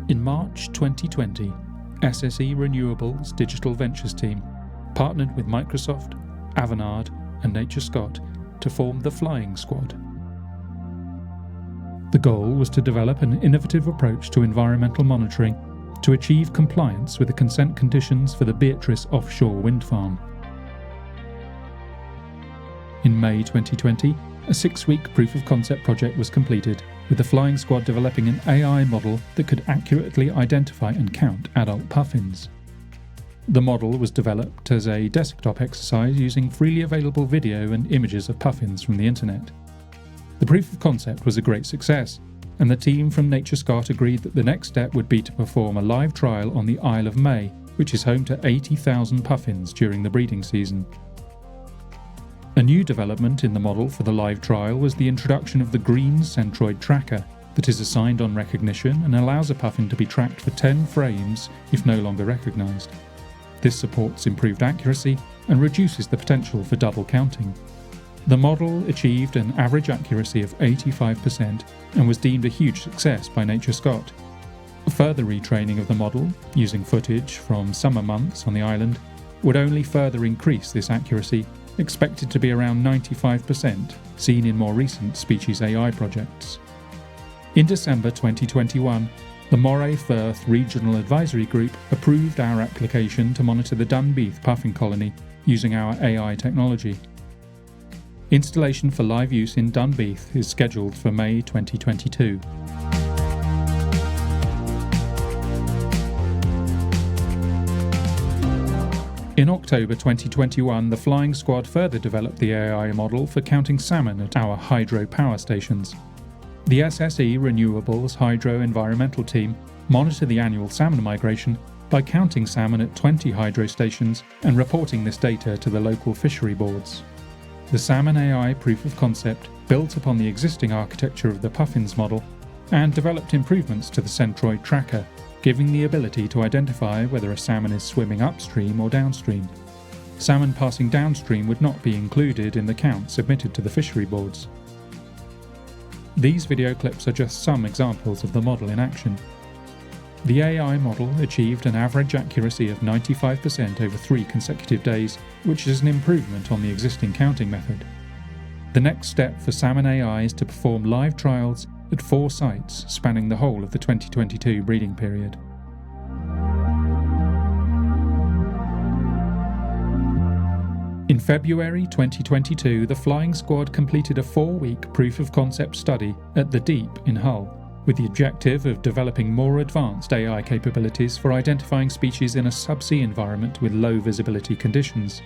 In March 2020, SSE Renewables Digital Ventures team partnered with Microsoft, Avanade and Nature Scott to form the Flying Squad. The goal was to develop an innovative approach to environmental monitoring to achieve compliance with the consent conditions for the Beatrice offshore wind farm. In May 2020, a 6-week proof-of-concept project was completed, with the Flying Squad developing an AI model that could accurately identify and count adult puffins. The model was developed as a desktop exercise using freely available video and images of puffins from the internet. The proof of concept was a great success, and the team from Nature Scott agreed that the next step would be to perform a live trial on the Isle of May, which is home to 80,000 puffins during the breeding season. A new development in the model for the live trial was the introduction of the green centroid tracker that is assigned on recognition and allows a puffin to be tracked for 10 frames if no longer recognised. This supports improved accuracy and reduces the potential for double counting. The model achieved an average accuracy of 85% and was deemed a huge success by Nature Scott. Further retraining of the model, using footage from summer months on the island, would only further increase this accuracy, expected to be around 95%, seen in more recent species AI projects. In December 2021, the Moray Firth Regional Advisory Group approved our application to monitor the Dunbeath puffin colony using our AI technology. Installation for live use in Dunbeath is scheduled for May 2022. In October 2021, the Flying Squad further developed the AI model for counting salmon at our hydro power stations. The SSE Renewables Hydro Environmental team monitor the annual salmon migration by counting salmon at 20 hydro stations and reporting this data to the local fishery boards. The Salmon AI proof of concept built upon the existing architecture of the puffins model and developed improvements to the centroid tracker, giving the ability to identify whether a salmon is swimming upstream or downstream. Salmon passing downstream would not be included in the count submitted to the fishery boards. These video clips are just some examples of the model in action. The AI model achieved an average accuracy of 95% over 3 consecutive days, which is an improvement on the existing counting method. The next step for Salmon AI is to perform live trials at 4 sites spanning the whole of the 2022 breeding period. In February 2022, the Flying Squad completed a 4-week proof-of-concept study at the Deep in Hull, with the objective of developing more advanced AI capabilities for identifying species in a subsea environment with low visibility conditions.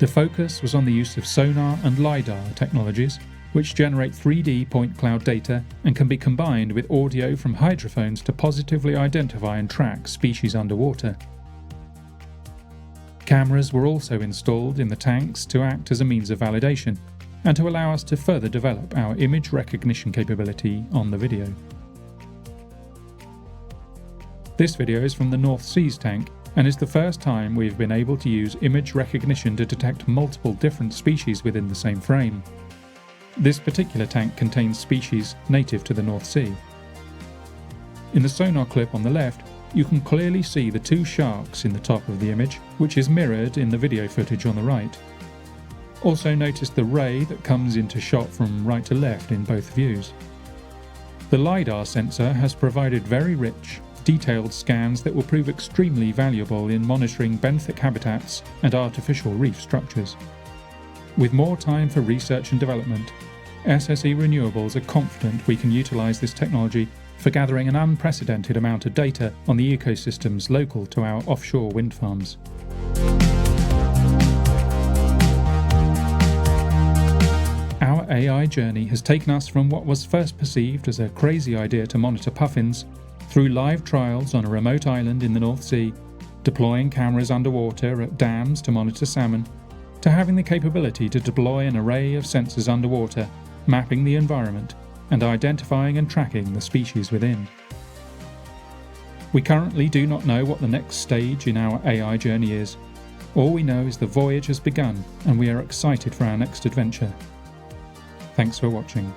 The focus was on the use of sonar and LiDAR technologies, which generate 3D point cloud data and can be combined with audio from hydrophones to positively identify and track species underwater. Cameras were also installed in the tanks to act as a means of validation and to allow us to further develop our image recognition capability on the video. This video is from the North Seas tank and is the first time we've been able to use image recognition to detect multiple different species within the same frame. This particular tank contains species native to the North Sea. In the sonar clip on the left, you can clearly see the 2 sharks in the top of the image, which is mirrored in the video footage on the right. Also notice the ray that comes into shot from right to left in both views. The LiDAR sensor has provided very rich, detailed scans that will prove extremely valuable in monitoring benthic habitats and artificial reef structures. With more time for research and development, SSE Renewables are confident we can utilise this technology for gathering an unprecedented amount of data on the ecosystems local to our offshore wind farms. Our AI journey has taken us from what was first perceived as a crazy idea to monitor puffins, through live trials on a remote island in the North Sea, deploying cameras underwater at dams to monitor salmon, to having the capability to deploy an array of sensors underwater, mapping the environment and identifying and tracking the species within. We currently do not know what the next stage in our AI journey is. All we know is the voyage has begun and we are excited for our next adventure. Thanks for watching.